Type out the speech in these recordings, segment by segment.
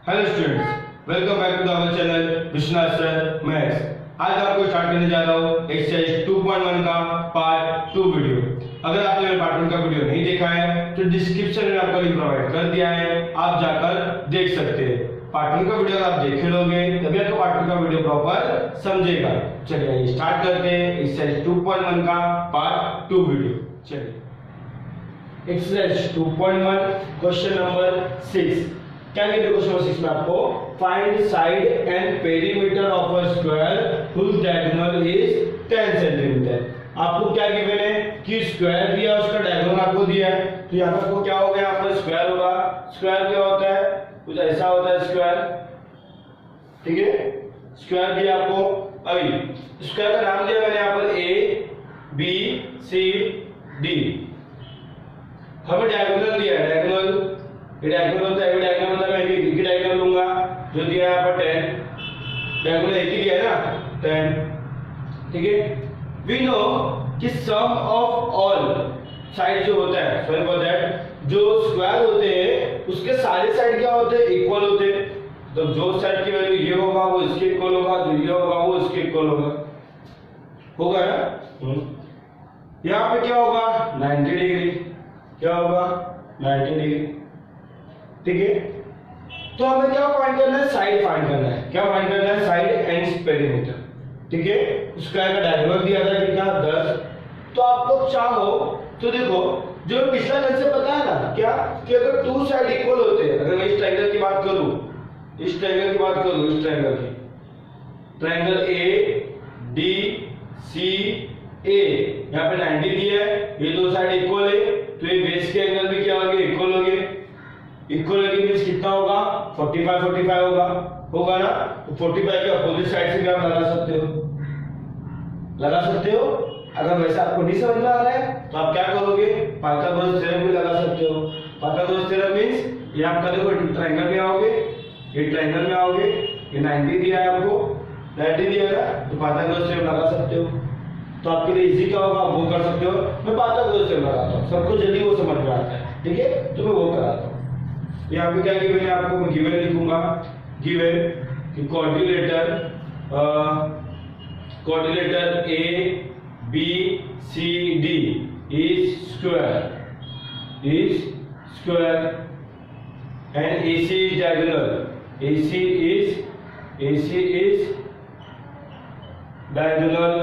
Hello students, welcome back to our channel Vishwanath sir maths. आज आपको start करने जा रहा हूँ एक्सरसाइज 2.1 का पार्ट 2 वीडियो। अगर आपने मेरे पार्ट 1 का वीडियो नहीं देखा है तो डिस्क्रिप्शन में आपको लिंक प्रोवाइड कर दिया है, आप जाकर देख सकते हैं। पार्ट 1 का वीडियो आप देखे लोगे तभी आपको पार्ट 2 का वीडियो प्रॉपर समझेगा। चलिए स्टार्ट करते हैं एक्सरसाइज 2.1 का पार्ट 2 वीडियो। चलिए एक्सरसाइज 2.1 क्वेश्चन नंबर 6। क्या कहते हैं क्वेश्चन नंबर 6 में आपको find side and perimeter of a square whose diagonal is 10 centimetre. आपको क्या गिवन है कि स्क्वायर दिया, उसका डायगोनल आपको दिया है, तो यहाँ पर आपको क्या होगा, यहाँ पर स्क्वायर होगा। स्क्वायर क्या होता है, कुछ ऐसा होता है स्क्वायर, ठीक है। स्क्वायर दिया आपको, अभी स्क्वायर का नाम दिया मैंने यहाँ पर ए बी सी डी। हमें डायगोनल दिया है, डायगोनल ये डायगोनल होता है, डायगोनल मतलब मैं एक डायगोनल लूंगा जो दिया है यहाँ पर 10, डायगोनल एक ही दिया है ना 10, ठीक है। वी नो कि सम ऑफ ऑल साइड जो होता है, सॉरी फॉर दैट, जो स्क्वायर होते हैं उसके सारे साइड क्या होते हैं, इक्वल होते हैं। तो जो साइड की वैल्यू ये होगा वो इसके इक्वल होगा, जो ये होगा वो इसके इक्वल होगा ना। यहाँ पे क्या होगा 90 डिग्री, क्या होगा 90 डिग्री, ठीक है। तो हमें क्या फाइंड करना है, साइड फाइंड करना है। क्या फाइंड करना है, साइड एंड पेरीमीटर, ठीक है। स्क्वायर का डायगोनल दिया था कितना 10। तो आप लोग चाहो तो देखो, जो पिछला लेक्चर से पता है ना क्या कि अगर टू साइड इक्वल होते हैं, अगर मैं इस ट्रायंगल की बात करूं, इस ट्रायंगल की बात करूं, इस ट्रायंगल की, ट्रायंगल ए डी सी ए, यहाँ पे 90 दिया है, ये दो साइड इक्वल है, तो ये बेस के एंगल भी क्या होंगे, इक्वल होंगे। इक्वल होगी मींस कितना होगा 45 होगा ना। तो 45 के अपोजिट साइड से भी आप लगा सकते हो। अगर वैसे आपको नहीं समझ में आ रहा है तो आप क्या करोगे, पाइथागोरस थ्योरम भी लगा सकते हो। पाइथागोरस थ्योरम मींस ये आपका देखो ट्रायंगल में आओगे, ये ट्रायंगल में आओगे, ये 90 दिया है आपको, 90 दिया है ना, तो पाइथागोरस थ्योरम लगा सकते हो। तो आपके लिए इजी क्या होगा, वो कर सकते हो। मैं पाइथागोरस थ्योरम लगाता हूं, सबको जल्दी वो समझ में आता है, ठीक है, तो मैं वो कराता हूं। यहाँ पे क्या गिवन है आपको, मैं गिवन लिखूंगा, गिवन कि quadrilateral A B C D is square and AC is diagonal. AC is diagonal.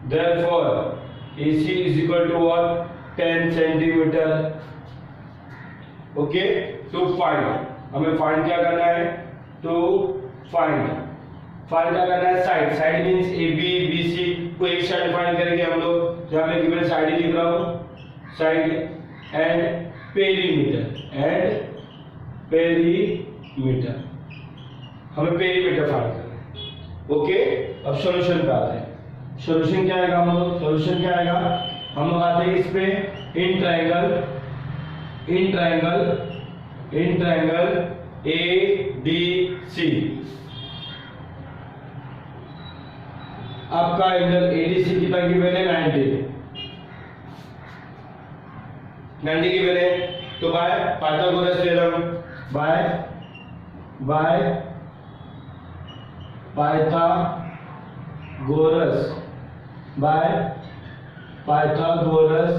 Therefore, AC is equal to what? 10 centimeter. Okay, to find, हमें फाइंड क्या करना है, टू फाइंड क्या करना है, side means A B B C को एक side find करेंगे हम लोग, जहां मैं गिवन साइड ही लिख रहा हूं, साइड एंड पेरीमीटर, हमें पेरीमीटर फाइंड करना है। ओके, अब सॉल्यूशन पे आते हैं। सॉल्यूशन क्या आएगा, हम लोग आते हैं इस पे इन ट्रायंगल ADC। आपका एंगल ADC कितना गिवन है, 90 गिवन है। तो by Pythagoras theorem, by Pythagoras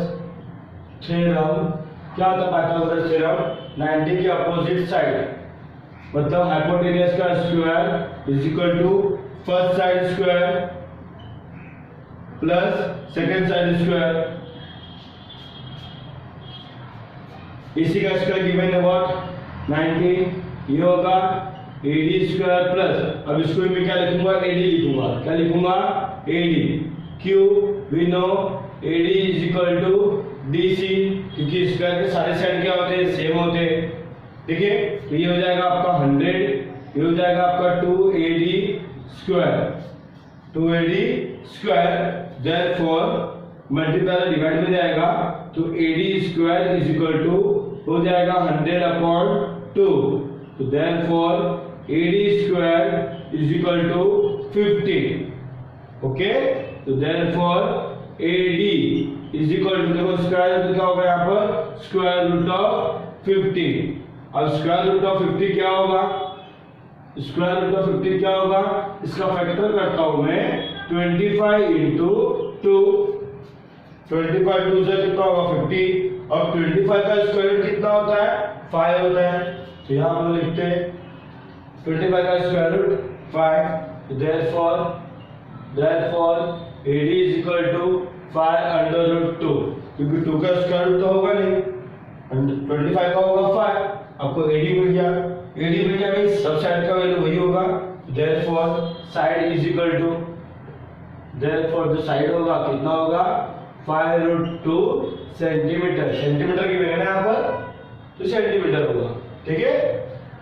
theorem. क्या होता है पाइथागोरस थ्योरम, 90 के अपोजिट साइड मतलब हाइपोटेन्यूज का square is equal to first side square plus second side square. इसी का स्क्वायर गिवन है व्हाट 90, ये होगा AD स्क्वायर प्लस, अब इसको मैं क्या लिखूंगा, AD लिखूंगा, AD। क्यों, we know AD is equal to DC, क्योंकि स्क्वायर के सारे साइड क्या होते हैं, सेम होते हैं, ठीक है। तो ये हो जाएगा आपका 100, ये हो जाएगा आपका 2AD square. Therefore multiply divide में जाएगा तो AD square is equal to हो जाएगा 100/2। तो therefore AD square is equal to 50। Okay, तो therefore AD is equal to, देखो स्क्वायर रूट क्या होगा यहाँ पर, स्क्वायर रूट ऑफ 50। अब स्क्वायर रूट ऑफ 50 क्या होगा, स्क्वायर रूट ऑफ 50 क्या होगा, इसका फैक्टर करता हूं मैं 25 इंटू 2, 25 2 से कितना होगा 50, और 25 का स्क्वायर रूट कितना होता है 5 होता है, तो यहाँ हम लिखते हैं 25 का square root 5, therefore AD is equal to 5 under root 2, क्योंकि 2 का स्क्वायर रूट तो होगा नहीं, 25 का होगा 5, आपको AD मिल गया, AD मिल गया मींस सब साइड का वैल्यू वही होगा, therefore side is equal to, therefore जो साइड होगा कितना होगा 5 रूट 2 सेंटीमीटर, सेंटीमीटर की वैल्यू है यहाँ पर तो सेंटीमीटर होगा, ठीक है।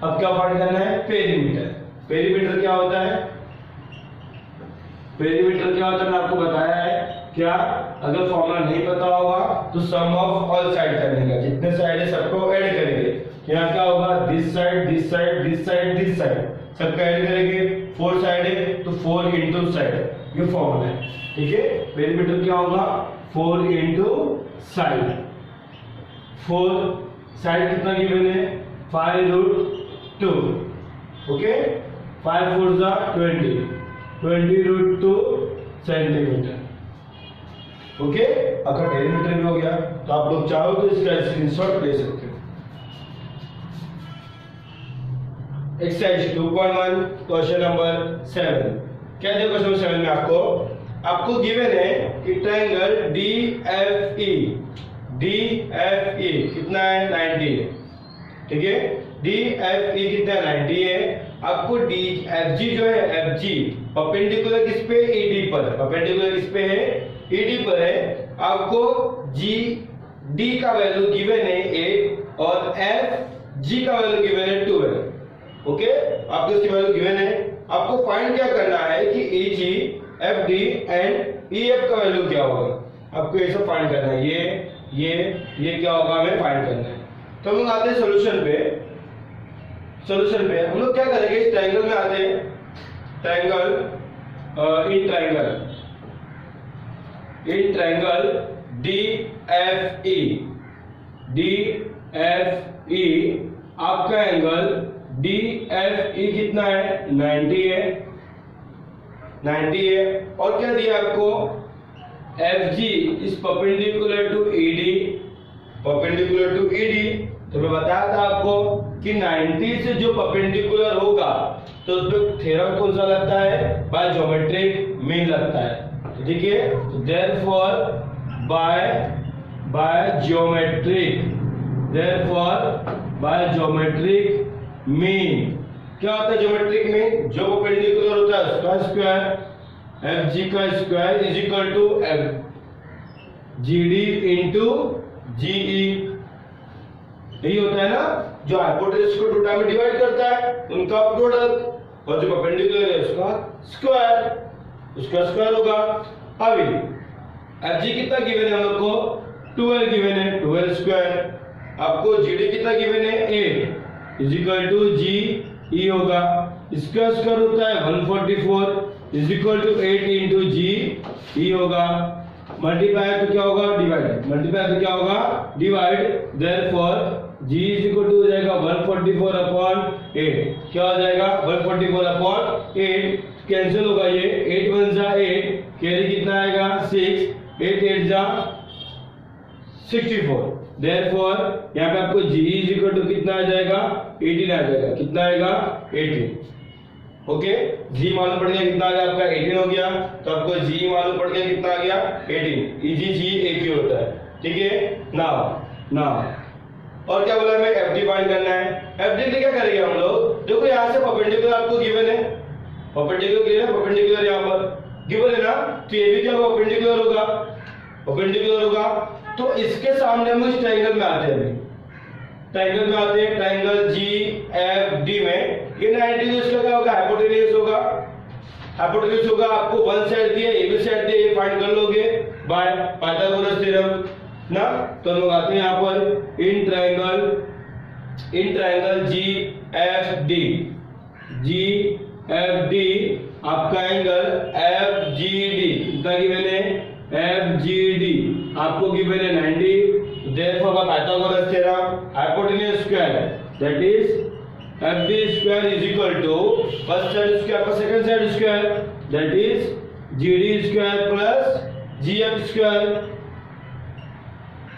अब क्या फाइंड करना है, पेरीमीटर। पेरीमीटर क्या होता है, पेरीमीटर क्या होता है मैं आपको बताया है क्या, अगर फॉर्मूला नहीं पता होगा तो सम ऑफ ऑल साइड करने का, जितने साइड है सबको ऐड करेंगे, यहाँ क्या होगा this side this side this side this side सबका ऐड करेंगे, 4 साइड है तो 4 इंटू साइड, ये फॉर्मूला है, ठीक है। पेरीमीटर क्या होगा 4 इंटू साइड, 4 साइड कितना गिवन है 5 रूट 2, ओके, 5 4 जा 20 रूट 2 सेंटीमीटर, ओके। आपका पेरीमीटर भी हो गया, तो आप लोग चाहो तो इसका स्क्रीनशॉट ले सकते हो। एक्सरसाइज 2.1 क्वेश्चन नंबर 7, क्या दिया क्वेश्चन नंबर 7 में आपको गिवन है कि ट्रायंगल DFE कितना है 90 है, ठीक है, DFE कितना 90 है, आपको FG जो है FG परपेंडिकुलर किस पे ED पर, परपेंडिकुलर किस पे है ED पर है, आपको D का वैल्यू गिवन है 8 और FG का वैल्यू गिवन है 12, ओके, आपको इसकी वैल्यू गिवन है, आपको फाइंड क्या करना है कि EG FD एंड EF का वैल्यू क्या होगा, आपको ये सब फाइंड करना है, ये क्या होगा हमें फाइंड करना है। तो हम लोग आते हैं सॉल्यूशन पे हम लोग क्या करेंगे, इस ट्रायंगल में आते हैं, ट्रायंगल इन ट्रायंगल DFE आपका एंगल DFE कितना है 90 है, और क्या दिया आपको FG is perpendicular to ED, तो मैं बताया था आपको कि 90 से जो परपेंडिकुलर होगा तो उस पर थ्योरम कौन सा लगता है, बाय ज्योमेट्रिक मीन लगता है, ठीक है। तो देयरफॉर बाय ज्योमेट्रिक मीन क्या होता है, ज्योमेट्रिक मीन जो परपेंडिकुलर होता है उसका स्क्वायर, FG का square is equal to GD into GE, यही होता है ना, जो हाइपोटेनस को 2 में डिवाइड करता है उनका प्रोडक्ट, और जो परपेंडिकुलर है उसका स्क्वायर होगा। अभी FG कितना गिवन है हम लोग को 12 गिवन है, 12 स्क्वायर, आपको GD कितना गिवन है 8 इज इक्वल टू GE होगा, इसका स्क्वायर होता है 144 is equal to 8 into GE होगा, मल्टीप्लाई तो क्या होगा डिवाइड, मल्टीप्लाई तो क्या होगा divide, therefore G is equal to हो जाएगा 144 अपॉन 8, क्या हो जाएगा 144 अपॉन 8, कैंसिल होगा ये, 8 1 जा 8, कैरी कितना आएगा 6, 8 8 जा 64, देयरफॉर यहाँ पे आपको G इज इक्वल टू कितना आ जाएगा 18 आ जाएगा, कितना आएगा 18, ओके। G मालूम पड़ गया कितना आ गया आपका 18 हो गया, तो आपको G मालूम पड़ गया कितना आ गया 18, EG एक ही होता है, ठीक है। नाउ और क्या बोला हमें FD फाइंड करना है, FD के लिए क्या करेंगे हम लोग, देखो यहाँ से परपेंडिकुलर आपको गिवन है, परपेंडिकुलर यहाँ पर गिवन है ना, तो ये भी क्या परपेंडिकुलर होगा, तो इसके सामने हम इस ट्रायंगल में आते हैं, ट्रायंगल GFD में ये 90 इसका क्या होगा हाइपोटेन्यूज होगा, आपको वन साइड दिया ये भी साइड दिया, ये फाइंड कर लोगे बाय पाइथागोरस थ्योरम ना। तो लोग आते हैं यहाँ पर इन ट्रायंगल GFD आपका एंगल FGD कितना गिवन है FGD आपको गिवन है 90, therefore by Pythagoras theorem hypotenuse square that is F D square is equal to first side square पर second side square that is G D square plus G F square.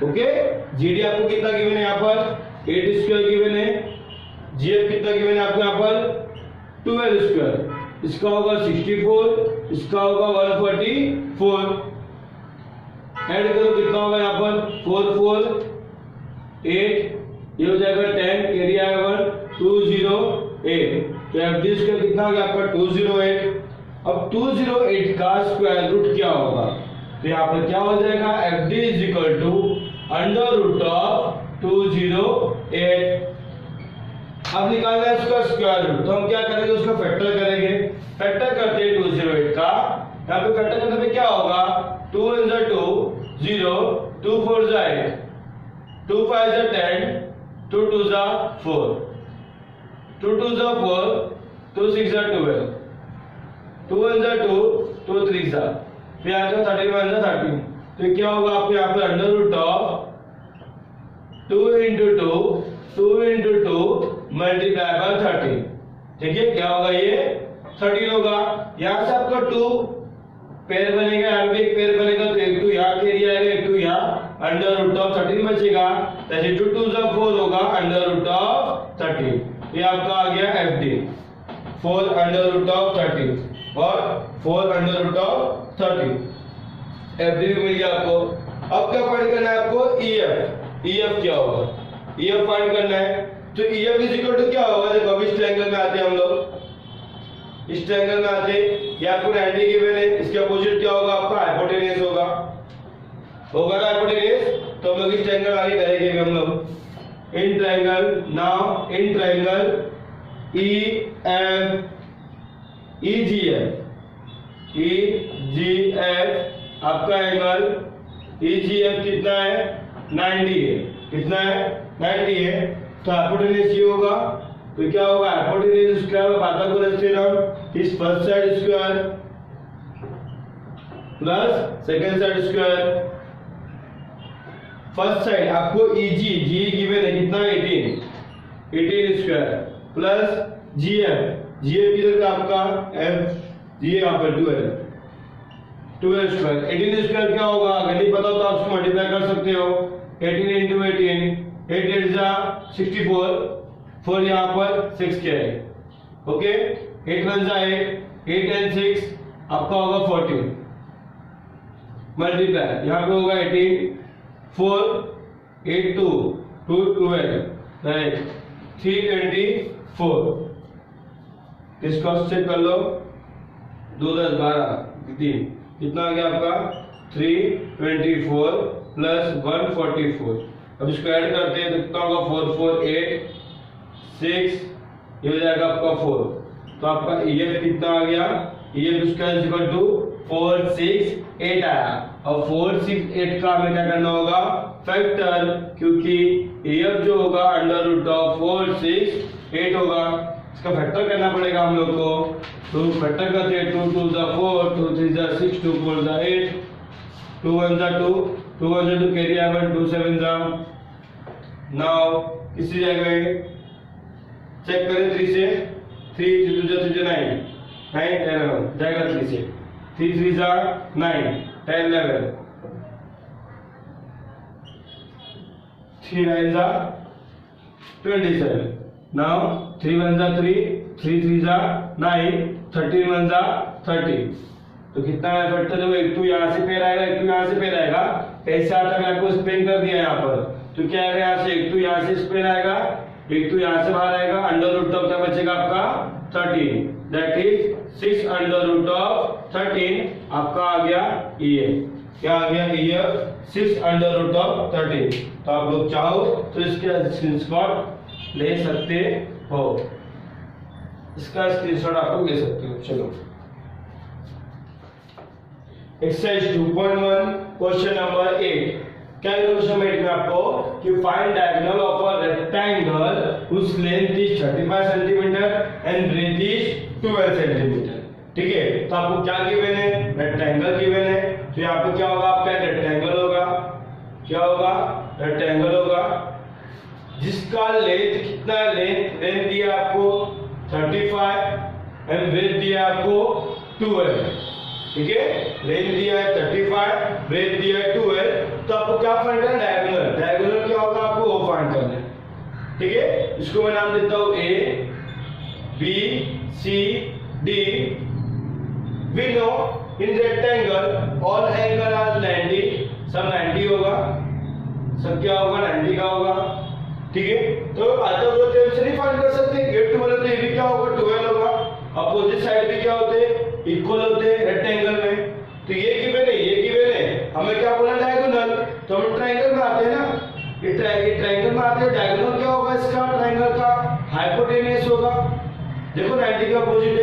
Okay, G D आपको कितना given है यहाँ पर 8 square given है, जी F कितना given है आपको यहाँ पर 12 स्क्वायर, इसका होगा 64, इसका होगा 144। ऐड करो कितना होगा यहाँ पर 4 4 8, ये हो जाएगा 10, एरिया है 1 208। तो एफ डी स्क्वायर कितना हो गया आपका 208। अब 208 का स्क्वायर रूट क्या होगा, तो यहाँ पर क्या हो जाएगा F D is equal to under root of 208। अब निकालना है उसका स्क्वायर रूट, तो हम क्या करेंगे उसका फैक्टर करेंगे। फैक्टर करते हैं 208 का, यहाँ पे फैक्टर करने पे क्या होगा 2 1 जा 2 0 2 4 जा 8 2 5 जा 10 2 2 जा 4 2 2 जा 4 2 6 जा 12 2 1 जा 2 2 3 जा, फिर यहाँ पे 31 जा 30। तो क्या होगा आपको यहाँ पे under root of 2 into 2 into 2 multiply by 30। ठीक है, क्या होगा ये 13 होगा। यहाँ से आपका 2 पेयर बनेगा, यहाँ पे एक पेयर बनेगा, तो एक 2 यहाँ के एरिया आएगा, एक 2 यहाँ, अंडर रूट ऑफ 13 बचेगा। जैसे 2 2 जा 4 होगा अंडर रूट ऑफ 13। ये आपका आ गया F D 4 under root of 30 और 4 under root of 30। F D भी मिल गया आपको। अब क्या फाइंड करना है आपको EF। EF क्या होगा, EF फाइंड करना है। तो EF इज इक्वल टू क्या होगा, देखो अभी इस ट्रायंगल में आते हैं हम लोग, इस ट्रायंगल में आते ये आपको 90 गिवन है, इसके अपोजिट क्या होगा आपका हाइपोटेन्यूज होगा, होगा ना हाइपोटेन्यूज। तो हम लोग इस ट्रायंगल आगे करेंगे हम लोग in triangle. Now in triangle EGF आपका एंगल EGF कितना है 90 है, कितना है 90 है। तो हाइपोटेन्यूज ये होगा, तो क्या होगा हाइपोटेन्यूज स्क्वायर पाइथागोरस थ्योरम इस first side square plus second side square. First side आपको जी गिवन है कितना 18 स्क्वायर प्लस GF किधर का आपका F जी यहाँ पर 12 स्क्वायर। 18 स्क्वायर क्या होगा अगर नहीं पता तो आप उसको मल्टीप्लाई कर सकते हो। 18 into 18 8 8 जा 64 4 यहाँ पर 6 के है। ओके 8 1 जा 8 and 6 आपका होगा 14 मल्टीप्लाई यहाँ पे होगा 18 4 8 2 2 12 राइट 324। इसको चेक कर लो 2 10 12 3 कितना आ गया आपका 324 प्लस 144। अब इसको ऐड करते हैं तो कितना होगा 4 4 8 6 ये हो जाएगा आपका 4। तो आपका EF कितना आ गया EF square is equal to 4 6 8 आया। अब 4 6 8 का हमें क्या करना होगा फैक्टर, क्योंकि EF जो होगा अंडर रूट ऑफ 4 6 8 होगा, इसका फैक्टर करना पड़ेगा हम लोग को। तो फैक्टर करते हैं 2 2 जा 4 2 3 जा 6 2 4 जा 8 2 1 जा 2 2 1 जा 2 कैरी आएगा 2 7 जा। नाउ किसी जगह चेक करें 3 से 3 2 जा 3 जा 9 9 10 11 जाएगा 3 से 3 3 जा 9 10 11 3 9 जा 27। नाउ 3 1 जा 3 3 3 जा 9 13 1 जा 30। तो कितना है फैक्टर जो एक 2 यहाँ से पेयर आएगा, एक 2 यहाँ से पेयर आएगा, ऐसे आता है आपको स्पेन कर दिया यहाँ पर। तो क्या आएगा यहाँ से एक 2 यहाँ से स्पेन आएगा, एक 2 यहाँ से बाहर आएगा, अंडर रूट ऑफ क्या बचेगा आपका 13 that is 6 under root of 13 आपका आ गया EF। क्या आ गया EF 6 अंडर रूट ऑफ 13। तो आप लोग चाहो तो इसके स्क्रीनशॉट ले सकते हो, इसका स्क्रीनशॉट आप लोग ले सकते हो। चलो एक्सरसाइज 2.1 क्वेश्चन नंबर 8। क्या क्वेश्चन में आपको कि find diagonal of a rectangle whose length is 35 centimetre and breadth is 12 centimetre. ठीक है, तो आपको क्या गिवन है रेक्टेंगल गिवन है। तो यहाँ पे क्या होगा आपका रेक्टेंगल होगा, क्या होगा रेक्टेंगल होगा जिसका लेंथ कितना है, लेंथ दिया आपको 35 एंड ब्रेथ दिया आपको 12, ठीक है। लेंथ दिया है 35, ब्रेथ दिया है 12, तो आपको क्या फाइंड करना है, डायगोनल। डायगोनल क्या होगा, आपको वो फाइंड करना है, ठीक है। इसको मैं नाम देता हूं A B C D. We know in rectangle all angle are 90, सब 90 होगा, सब क्या होगा 90 का होगा, ठीक है। तो आइसोसेलेस से नहीं फाइंड कर सकते, ये 12 तो ये भी क्या होगा 12 होगा। अपोजिट साइड भी क्या होते हैं, इक्वल होते हैं रेक्टेंगल में। तो ये गिवन है, ये गिवन है, हमें क्या बोला डायगोनल, तो हम ट्रायंगल में आते हैं ना, ये ट्रायंगल में आते हैं। डायगोनल क्या होगा इसका, ट्रायंगल का हाइपोटेन्यूस होगा। देखो 90 का अपोजिट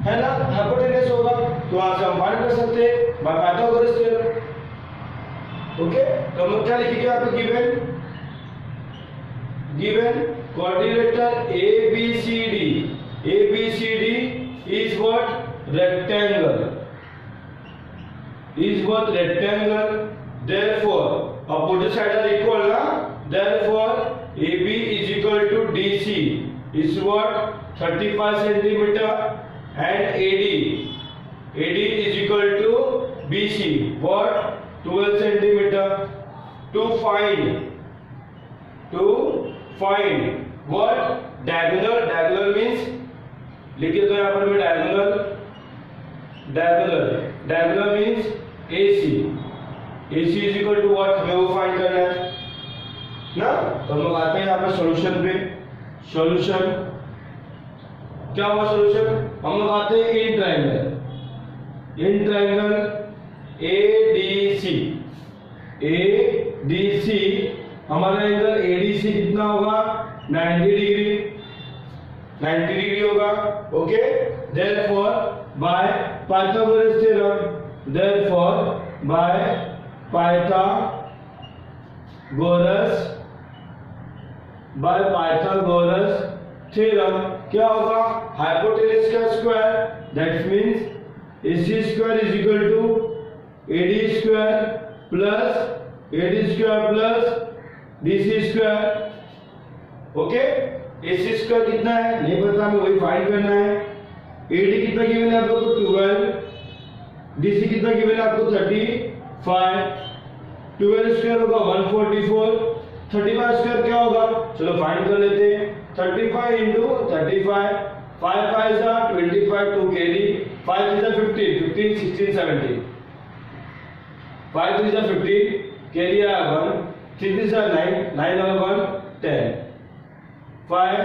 है ना, हाइपोटेन्यूस होगा, तो वहां से हम फाइंड कर सकते हैं बाय पाइथागोरस थ्योरम। ओके, तो हम क्या लिखेंगे यहाँ पे, given quadrilateral ABCD, ABCD is what, rectangle, is what, rectangle, therefore opposite side are equal na, therefore AB is equal to DC is what, 35 centimeter, and AD is equal to BC what, 12 centimeter. To find what, diagonal, diagonal means लिखिए तो यहाँ पर मैं diagonal means AC is equal to what, हमें वो find करना है ना। तो हम लोग आते हैं यहाँ पे सॉल्यूशन पे। सॉल्यूशन क्या हुआ, सॉल्यूशन हम लोग आते हैं इन ट्रायंगल ADC, हमारा एंगल ADC कितना होगा, 90 डिग्री होगा। Okay, therefore by Pythagoras theorem क्या होगा, हाइपोटेन्यूस का square, that means AC square is equal to AD square plus DC square. Okay, AC square कितना है नहीं पता, हमें वही फाइंड करना है। AD कितना गिवन है आपको 12, DC कितना गिवन है आपको 35, 12 स्क्वायर होगा 144, 35 स्क्वायर क्या होगा, चलो फाइंड कर लेते हैं। 35 into 35, 5 5 is 25 to carry, 5 is 15, 16 17, 5 is 15, carry 1, 3 is 9, 9 over 1 10, 5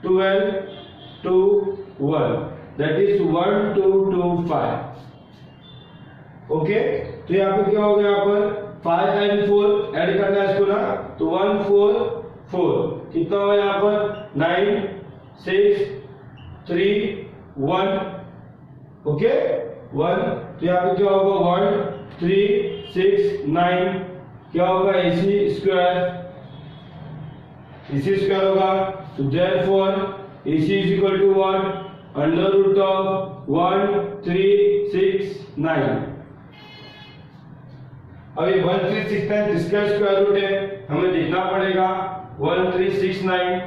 12 2 1, that is 1 2 2 5। Okay, तो यहाँ पे क्या हो गया, यहाँ पर 5 and 4 ऐड करना है इसको ना, तो 1 4 4 कितना हुआ यहाँ पर 9 6 3 1। ओके 1, तो यहाँ पे क्या होगा 1 3 6 9, क्या होगा AC स्क्वायर होगा। तो therefore AC is equal to what, under root of 1 3 6 9। अब ये 1 3 6 9 जिसका स्क्वायर रूट है हमें देखना पड़ेगा 1 3 6 9।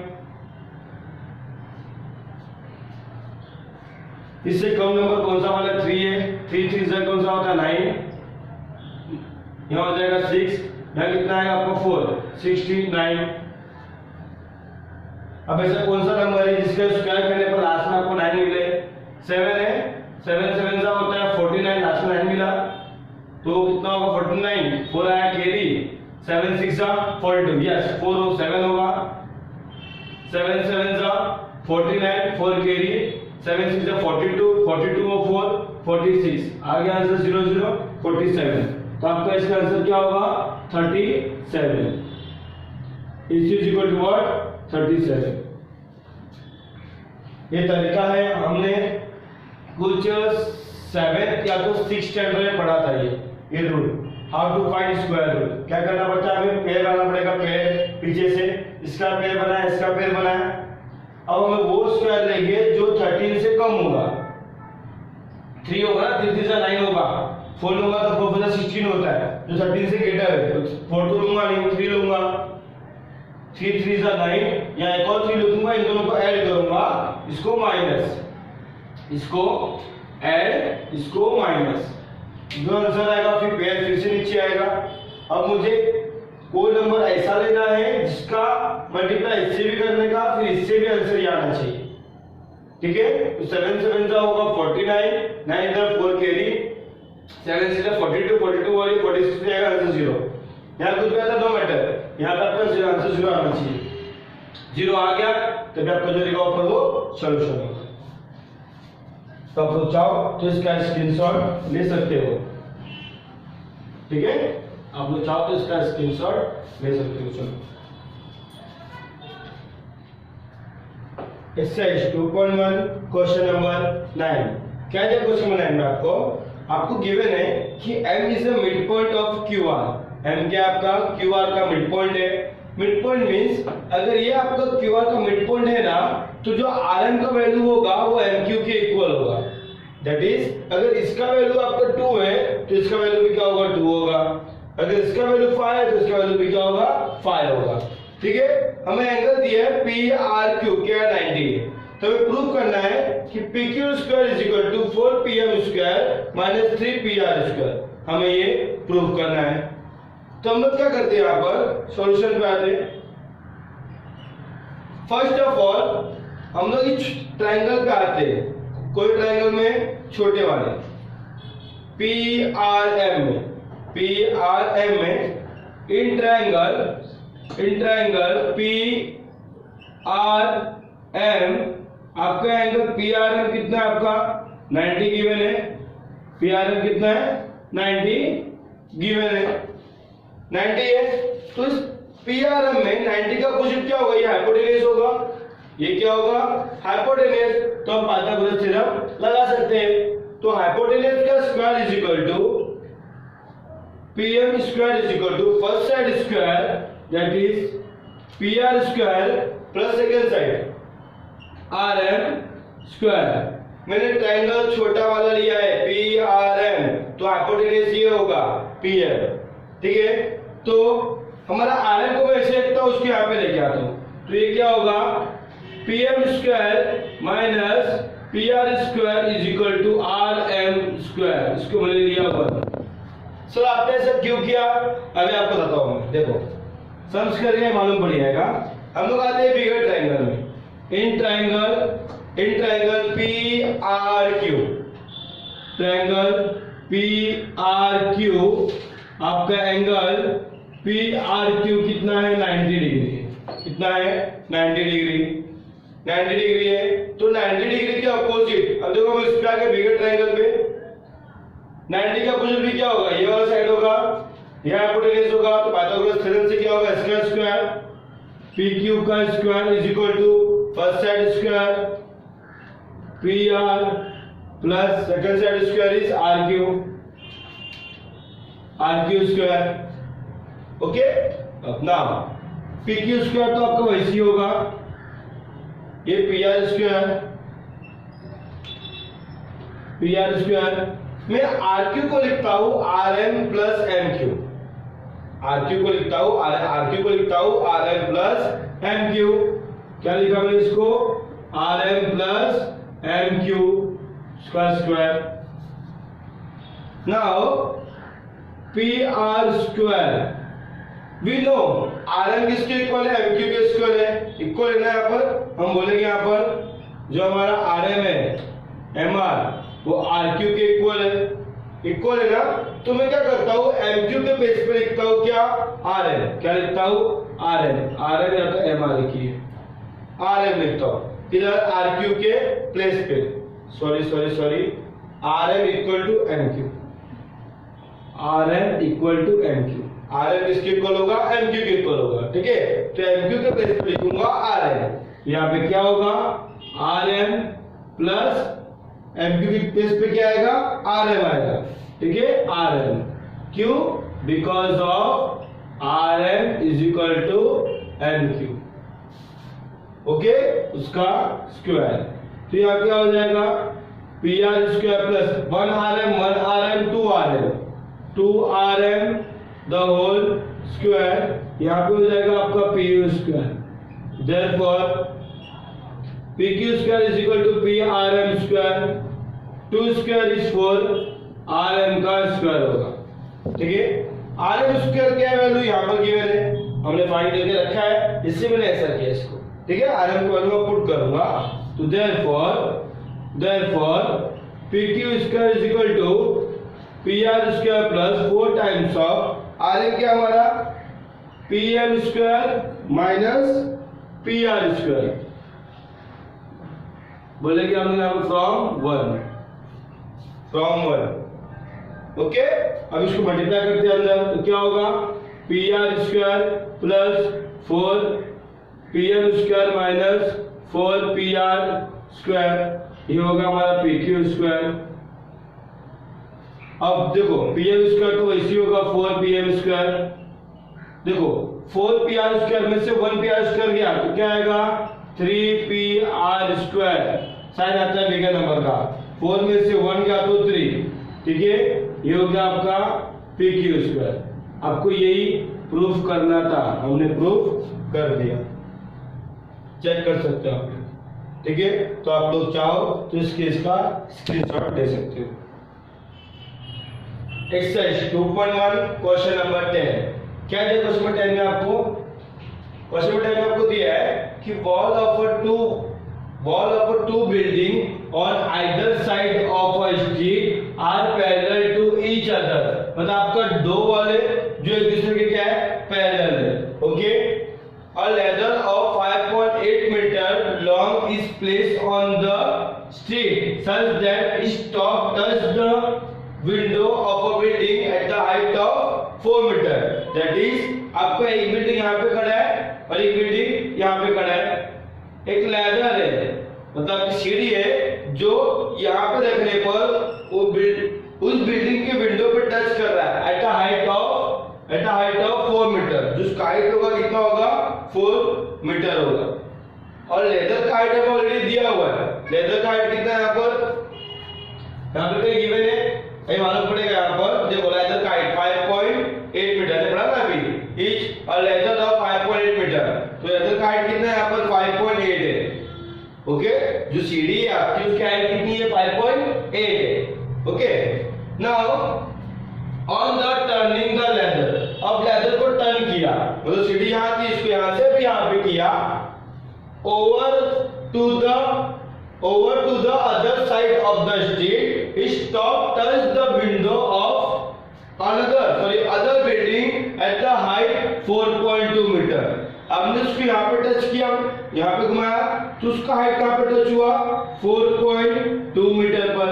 इससे कम नंबर कौन सा वाला 3 है, 3 3 से कौन सा होता है 9, यहाँ हो जाएगा 6, यहाँ कितना आएगा आपको 4 69। अब ऐसा कौन सा नंबर है जिसका स्क्वायर करने पर लास्ट में आपको 9 मिले, 7 है, 7 7 सा होता है 49, लास्ट में 9 मिला तो कितना होगा 49, 4 आया कैरी, 7 6 सा 42, यस 4 7 होगा, 7 7 सा 49, 4 कैरी, 7 6 सा 42, 42 और 4 46, आ गया आंसर 0 0 47। तो आपका इसका आंसर क्या होगा 37। Is equal to what 37। ये तरीका है, हमने कुछ 7th या तो 6th स्टैंडर्ड में पढ़ा था ये rule, how to find square root. क्या करना पड़ता है, हमें पेड़ बनाना पड़ेगा, पेड़ पीछे से इसका पेड़ बनाया, इसका पेड़ बनाया। अब हमें वो स्क्वायर लेंगे जो 13 से कम होगा, 3 होगा ना, 3 3 से 9 होगा, 4 लूंगा तो 4 4 16 होता है, जो 13 से ग्रेटर है तो 4 तो लूंगा नहीं, 3 लूंगा। 3 3 जा 9, यहाँ एक और 3 लिखूंगा, इन दोनों को ऐड करूंगा, इसको माइनस, इसको ऐड, इसको माइनस, जो आंसर आएगा फिर से नीचे आएगा। अब मुझे कोई नंबर ऐसा लेना है जिसका मल्टीप्लाई इससे भी करने का, फिर इससे भी आंसर ही आना चाहिए, ठीक है। तो 7 7 जा होगा 49, 9 इधर 4 कैरी, 7 6 42, 42 वाली 46 पे आएगा आंसर 0। यहाँ कुछ भी आता नो मैटर, यहाँ तक आपका आंसर 0 आना चाहिए। 0 आ गया तब आपका जो रहेगा ऊपर वो सॉल्यूशन होगा। तो आप लोग चाहो तो इसका स्क्रीनशॉट ले सकते हो, ठीक है। आप लोग चाहो तो इसका स्क्रीनशॉट ले सकते हो। चलो एक्सरसाइज 2.1 क्वेश्चन नंबर 9। क्या है क्वेश्चन नंबर 9 में आपको गिवन है कि m is the mid point of QR। m क्या आपका QR का मिड पॉइंट है। मिड पॉइंट मींस अगर ये आपका QR का मिड पॉइंट है ना, तो जो Rm का वैल्यू होगा वो MQ के इक्वल होगा। दैट इज अगर इसका वैल्यू आपका 2 है तो इसका वैल्यू भी क्या होगा 2 होगा, अगर इसका वैल्यू 5 है तो इसका वैल्यू भी क्या होगा 5 होगा, ठीक है। हमें एंगल दिया है PRQ क्या 90 है, तो हमें प्रूव करना है कि PQ square is equal to 4PM square minus 3PR square, हमें ये प्रूव करना है। तो हम लोग क्या करते हैं, यहाँ पर सॉल्यूशन पे आते हैं। फर्स्ट ऑफ ऑल हम लोग इस ट्रायंगल पे आते हैं, कोई ट्रायंगल में छोटे वाले PRM में इन ट्रायंगल PRM आपका एंगल PRM कितना है आपका 90 गिवन है। PRM कितना है 90 गिवन है, 90 है। तो इस PRM में 90 का अपोजिट क्या होगा, ये हाइपोटेन्यूज होगा, ये क्या होगा हाइपोटेन्यूज। तो हम पाइथागोरस थ्योरम लगा सकते हैं। तो हाइपोटेन्यूज का square is equal to PM square is equal to first side square that is PR square plus second side RM square. मैंने ट्रायंगल छोटा वाला लिया है PRM, तो हाइपोटेन्यूज ये होगा PM, ठीक है। तो हमारा RM को मैं ऐसे लिखता हूं, उसको यहाँ पे लेके आता हूं, तो ये क्या होगा PM square minus PR square is equal to RM square, इसको मैंने लिया 1। सर आपने ऐसा क्यों किया, अभी आपको बताता हूं मैं। देखो सम्स करके मालूम पड़ जाएगा। हम लोग आते हैं बिगर ट्रायंगल में, इन ट्रायंगल PRQ आपका एंगल PRQ कितना है 90 डिग्री, कितना है 90 डिग्री, 90 डिग्री है। तो 90 डिग्री के अपोजिट, अब देखो इस पे आके बिगर ट्रायंगल पे 90 का अपोजिट भी क्या होगा, ये वाला साइड होगा, यह हाइपोटेन्यूज होगा। तो पाइथागोरस थ्योरम से क्या होगा, इसका स्क्वायर PQ का square is equal to first side square PR plus second side square is RQ square, okay. अब नाउ PQ स्क्वायर तो आपका वैसे होगा, ये PR स्क्वायर। मैं RQ को लिखता हूं RM प्लस MQ, RQ को लिखता हूं RM प्लस MQ। क्या लिखा मैंने इसको RM plus MQ square. Now PR square we know RM किसके इक्वल है, MQ के इक्वल है, इक्वल है ना। यहाँ पर हम बोलेंगे, यहाँ पर जो हमारा RM है MR वो RQ के इक्वल है ना। तो मैं क्या करता हूँ MQ के बेस पे लिखता हूँ क्या RM, क्या लिखता हूँ RM या तो MR लिखिए, RM लिखता हूँ इधर RQ के प्लेस पे, sorry RM equal to MQ, RM किसके इक्वल होगा, MQ के इक्वल होगा, ठीक है। तो MQ के प्लेस पे लिखूंगा RM, यहाँ पे क्या होगा RM प्लस MQ के प्लेस पे क्या आएगा RM आएगा, ठीक है RM। क्यों, because of RM is equal to MQ, okay, उसका स्क्वायर। तो यहाँ क्या हो जाएगा PR square plus 1 RM 2RM the whole square, यहाँ पे हो जाएगा आपका P U square. Therefore P Q square is equal to P R M square, 2 square is 4, R M का स्क्वायर होगा। ठीक है, आर एम स्क्वायर क्या वैल्यू यहाँ पर गिवन है, हमने फाइंड करके रखा है, इससे मैंने ऐसा किया इसको। ठीक है, आर एम को वैल्यू मैं पुट करूंगा, तो therefore P Q square is equal to P R square plus 4 times of R M क्या हमारा P M square minus P R square, बोले कि हमने यहाँ फ्रॉम वन। ओके, अब इसको मल्टीप्लाई करते हैं अंदर, तो क्या होगा P R square plus 4 P M square minus 4 P R square, ये होगा हमारा पी क्यू स्क्वायर। अब देखो पी एम स्क्वायर तो वैसे होगा 4 पी एम स्क्वायर, देखो 4 पी आर स्क्वायर में से 1 पी आर स्क्वायर गया तो क्या आएगा 3 पी आर स्क्वायर, साइन आता है बिगर नंबर का, 4 में से 1 गया तो 3। ठीक है, ये हो गया आपका पी क्यू स्क्वायर। आपको यही प्रूफ करना था, हमने प्रूफ कर दिया, चेक कर सकते हो आप लोग। ठीक है, तो आप लोग चाहो तो इस केस का स्क्रीनशॉट ले सकते हो। एक्सरसाइज 2.1 क्वेश्चन नंबर 10, क्या दिया क्वेश्चन नंबर 10 में आपको, क्वेश्चन नंबर 10 में आपको दिया है कि wall of two building on either side of a street are parallel to each other, मतलब आपका दो वाले जो एक दूसरे के क्या है पैरेलल है। Okay, a ladder of 5.8 meter long is placed on the street such that its top touch the window of a building at the height of 4 meter, that is आपका एक बिल्डिंग यहाँ पे खड़ा है और एक बिल्डिंग यहाँ पे खड़ा है, एक लैडर है मतलब सीढ़ी है जो यहाँ पे रखने पर वो उस बिल्डिंग के विंडो पे टच कर रहा है at a height of 4 metre, जिसका हाइट होगा कितना होगा 4 मीटर होगा। और लेदर का हाइट हमें ऑलरेडी दिया हुआ है, लेदर का हाइट कितना है यहाँ पर कहीं गिवन है, कहीं मालूम पड़ेगा यहाँ पर, देखो लेदर का हाइट 5.8 मीटर है, पढ़ा ना अभी, each a ladder of 5.8 metre, तो लेदर का हाइट कितना है यहाँ पर 5.8 है। ओके, जो सीढ़ी है आपकी उसकी हाइट कितनी है 5.8 है। Okay, now on the turning the leather, अब लेदर को टर्न किया, मतलब सीढ़ी यहाँ थी, इसको यहाँ से भी यहाँ पे किया, over to the other side of the street, its top touch the window of other building at the height 4.2 meter. हमने उसको यहाँ पे टच किया, यहाँ पे घुमाया, तो उसका हाइट कहाँ पे टच हुआ 4.2 मीटर पर,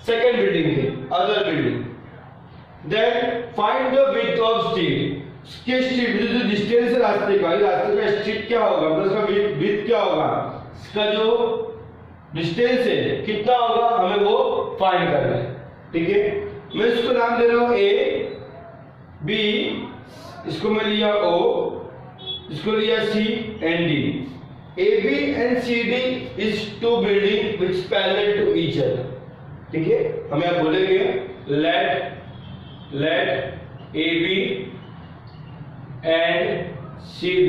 सेकेंड बिल्डिंग थी other building. Then find the width of street, इसके स्ट्रीट जो डिस्टेंस है रास्ते का स्ट्रीट क्या होगा, मतलब इसका विड्थ क्या होगा, इसका जो डिस्टेंस है कितना होगा हमें वो फाइंड करना है। ठीक है, मैं इसको नाम दे रहा हूँ ए बी, इसको मैं लिया ओ, इसको लिया C and D. A B and C D is two building which parallel to each other. ठीक है, हम यहाँ बोलेंगे let AB and CD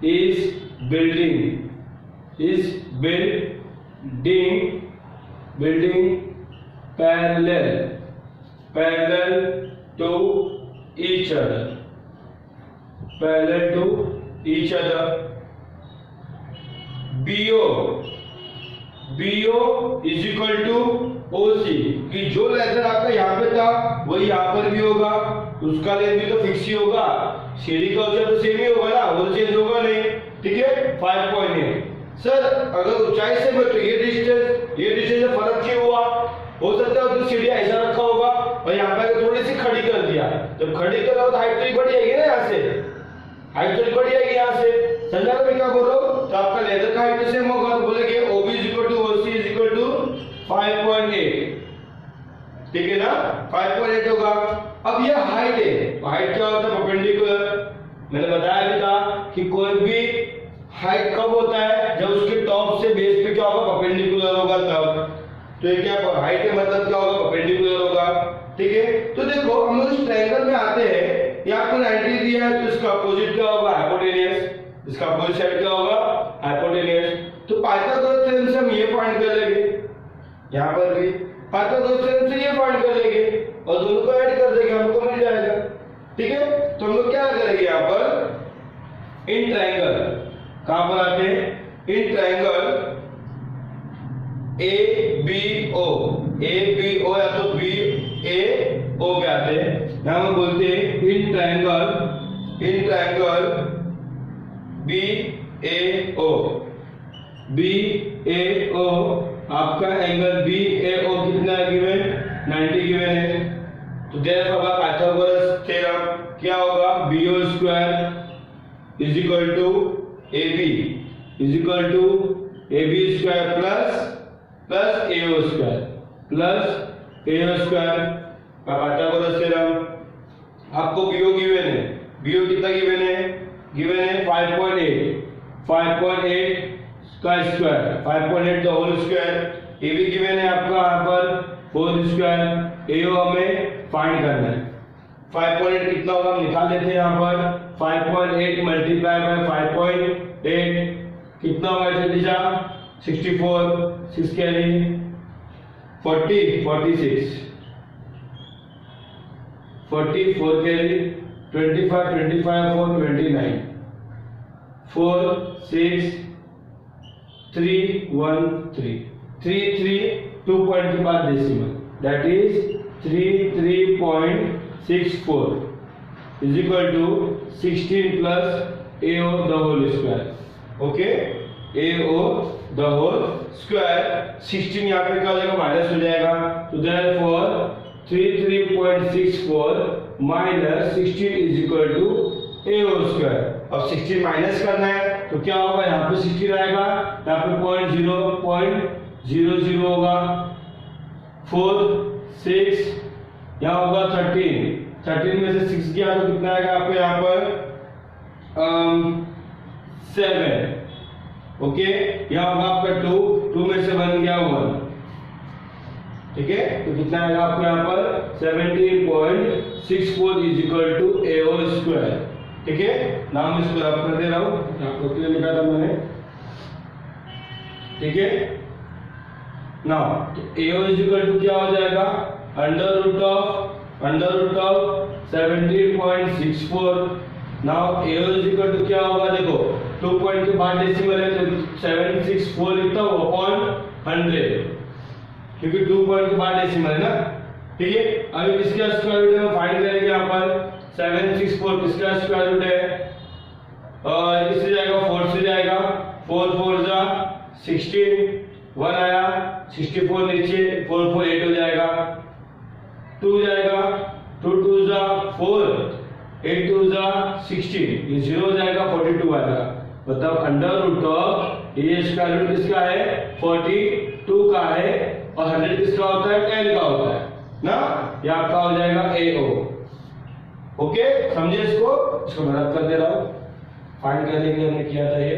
is building parallel to each other, BO is equal to OC, कि जो leather आपका यहाँ पे था वही यहाँ पर भी होगा, उसका लेंथ भी तो फिक्स ही होगा, सीढ़ी का ऊंचाई तो सेम ही होगा ना, वो चेंज होगा नहीं। ठीक है, 5.8। सर अगर ऊंचाई से मैं तो ये डिस्टेंस में फर्क क्यों हुआ, हो सकता है तो सीढ़ी ऐसा रखा होगा और यहाँ पे थोड़ी सी खड़ी कर दिया, जब खड़ी करा तो हाइट तो बढ़ जाएगी ना, यहाँ से हाइट तो बढ़ जाएगी यहाँ से, समझा मैं क्या बोल रहा हूँ। तो आपका लेदर का हाइट सेम होगा, तो बोलेंगे OB is equal to OC is equal to 5.8। ठीक है ना, 5.8 होगा। अब ये हाइट है, हाइट क्या होता है परपेंडिकुलर, मैंने बताया भी था कि कोई भी हाइट कब होता है जब उसके टॉप से बेस पे क्या होगा परपेंडिकुलर होगा तब। तो ये क्या हाइट है मतलब क्या होगा परपेंडिकुलर होगा। ठीक है, तो देखो हम लोग इस ट्रायंगल में आते हैं, ये आपको 90 दिया है, तो इसका अपोजिट क्या होगा? हाइपोटेनियस। इसका अपोजिट साइड क्या होगा? हाइपोटेनियस। तो पाइथागोरस थ्योरम से हम ये फाइंड कर लेंगे, यहाँ पर भी पाइथागोरस थ्योरम से ये फाइंड कर लेंगे और दोनों को ऐड कर देंगे, हमको मिल जाएगा। ठीक है, तो हम लोग क्या करेंगे यहाँ पर इन ट्रायंगल, कहां पर आते हैं? इन ट्रायंगल ABO, ABO या तो BAO पे आते हैं। यहां हम बोलते हैं इन ट्रायंगल BAO, BAO आपका एंगल BAO कितना है गिवन? 90 गिवन है। तो देयरफॉर पाइथागोरस थ्योरम क्या होगा? BO square is equal to AB square plus AO square का पाइथागोरस थ्योरम। आपको BO गिवन है, BO कितना गिवन है? गिवन है 5.8 का square, 5.8 the whole square. AB given है आपका यहाँ पर 4 स्क्वायर। AO हमें फाइंड करना है। 5.8 कितना होगा हम निकाल लेते हैं यहाँ पर। 5.8 मल्टीप्लाई बाय 5.8 कितना होगा? जल्दी जा 64, 6 कैरी 40, 46, 44 कैरी 25, 25 4 29, 4 6 3 1 3 3 3 2 पॉइंट के बाद decimal, that is 33.64 is equal to 16 plus AO the whole square. Okay, AO the whole square 16 यहाँ पे क्या हो जाएगा? माइनस हो जाएगा। तो therefore 33.64 minus 16 is equal to AO square। अब 16 माइनस करना है तो क्या होगा? यहाँ पे 16 आएगा, यहाँ पे 0.00 होगा, 4 6 यहाँ होगा 13 में से 6 गया तो कितना आएगा आपको यहाँ पर? 7। ओके, यहाँ होगा आपका 2 में से 1 गया 1। ठीक है, तो कितना आएगा आपको यहाँ पर? 17.64 is equal to AO square. ठीक है, नाम इसको रब कर दे रहा हूँ, आपको क्यों लिखा था मैंने? ठीक है, नाउ तो AO इज इक्वल टू क्या हो जाएगा? Under root of 17.64। Now AO is equal to क्या होगा? देखो 2 पॉइंट के बाद डेसिमल है तो 764 लिखता हूँ अपॉन 100, क्योंकि 2 पॉइंट के बाद डेसिमल है ना। ठीक है, अभी किसका स्क्वायर रूट है हम फाइंड करेंगे। यहाँ पर 764 किसका स्क्वायर रूट है? इससे जाएगा 4 से जाएगा, 4 4 जा 16, 1 आया, 64 नीचे, 4 4 8 हो जाएगा, 2 जाएगा, 2 2 जा 4, 8 2 जा 16, ये 0 हो जाएगा, 42 आएगा। मतलब अंडर रूट ऑफ ये स्क्वायर रूट किसका है? 42 का है, और 100 किसका होता है? 10 का होता है ना। ये आपका हो जाएगा AO। ओके, समझे इसको मैं रब कर दे रहा हूं, फाइंड करने के लिए हमने किया था ये।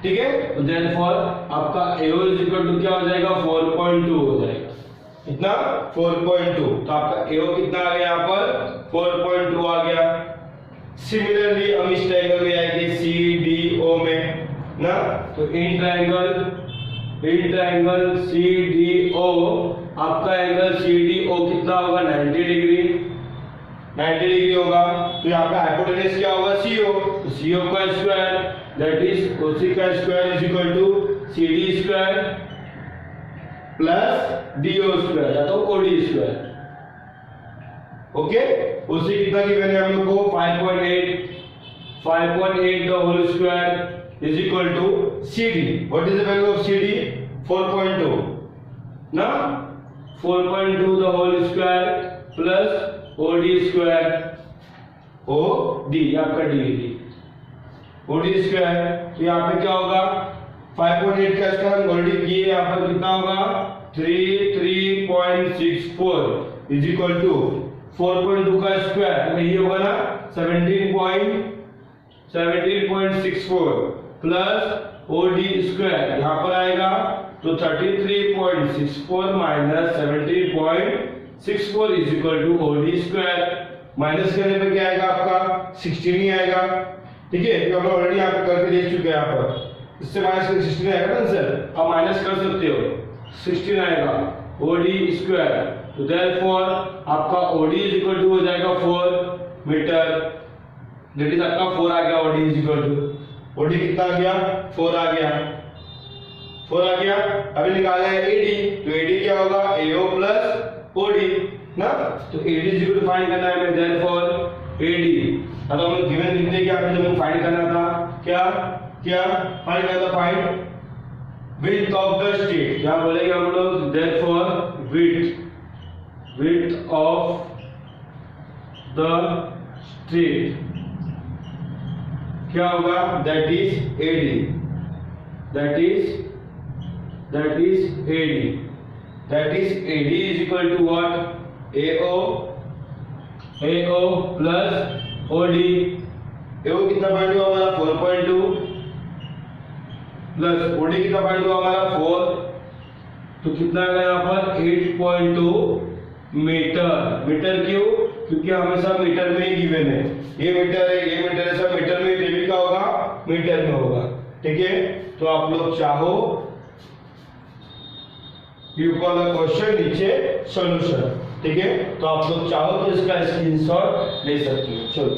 ठीक है, तो देयरफॉर आपका AO इज इक्वल टू क्या हो जाएगा? 4.2 हो जाएगा। कितना? 4.2। तो आपका AO कितना आ गया यहाँ पर? 4.2 आ गया। सिमिलरली हम इस ट्रायंगल में आएंगे CDO में ना, तो इन ट्रायंगल CDO आपका एंगल CDO कितना होगा? 90 डिग्री होगा। तो यहाँ पे हाइपोटेनस क्या होगा? CO। तो CO का स्क्वायर दैट इज OC का square is equal to CD square plus DO square या तो OD स्क्वायर। ओके, OC कितना गिवन है हम लोग को? 5.8 the whole square is equal to CD। What is the value of CD? 4.2 ना, 4.2 the whole square plus OD square, OD आपका D OD square. तो यहाँ पे क्या होगा? 5.8 का स्क्वायर हम ऑलरेडी किए, यहाँ पर कितना होगा? 33.64 इज इक्वल टू 4.2 का स्क्वायर, तो ये होगा ना 17.64 प्लस OD स्क्वायर यहाँ पर आएगा, तो 33.64 minus 17.64 is equal to OD square. Minus करने पे क्या आएगा आपका 16 ही आएगा। ठीक है, तो हम ऑलरेडी यहाँ पे करके देख चुके हैं। यहाँ पर इससे माइनस करके 16 आएगा ना आंसर, आप माइनस कर सकते हो, 16 आएगा ओडी स्क्वायर। तो देयरफॉर आपका ओडी इज इक्वल टू हो जाएगा 4 मीटर, दैट इज आपका 4 आ गया। OD is equal to, OD कितना आ गया 4 आ गया, 4 आ गया। अभी निकालना है एडी, तो एडी क्या होगा एओ प्लस ओडी ना, तो AD is equal to find करना है हमें, देयरफॉर एडी। अब हम लोग गिवन लिखते क्या जब हमें फाइंड करना था, क्या क्या फाइंड करना था, find width of the state. क्या बोलेंगे हम लोग, therefore width of the state क्या होगा, that is AD, that is AD is equal to what, AO plus OD. AO कितना पॉइंट हुआ हमारा 4.2 प्लस ओडी कितना पॉइंट हुआ हमारा 4, तो कितना आएगा यहाँ पर 8.2 मीटर। मीटर क्यों, क्योंकि हमेशा मीटर में ही गिवन है, ये मीटर है ये मीटर है, सब मीटर में, ये भी क्या होगा मीटर में होगा। ठीक है, तो आप लोग चाहो ऊपर वाला क्वेश्चन नीचे सॉल्यूशन। ठीक है, तो आप लोग चाहो तो इसका स्क्रीनशॉट ले सकते हो। चलो।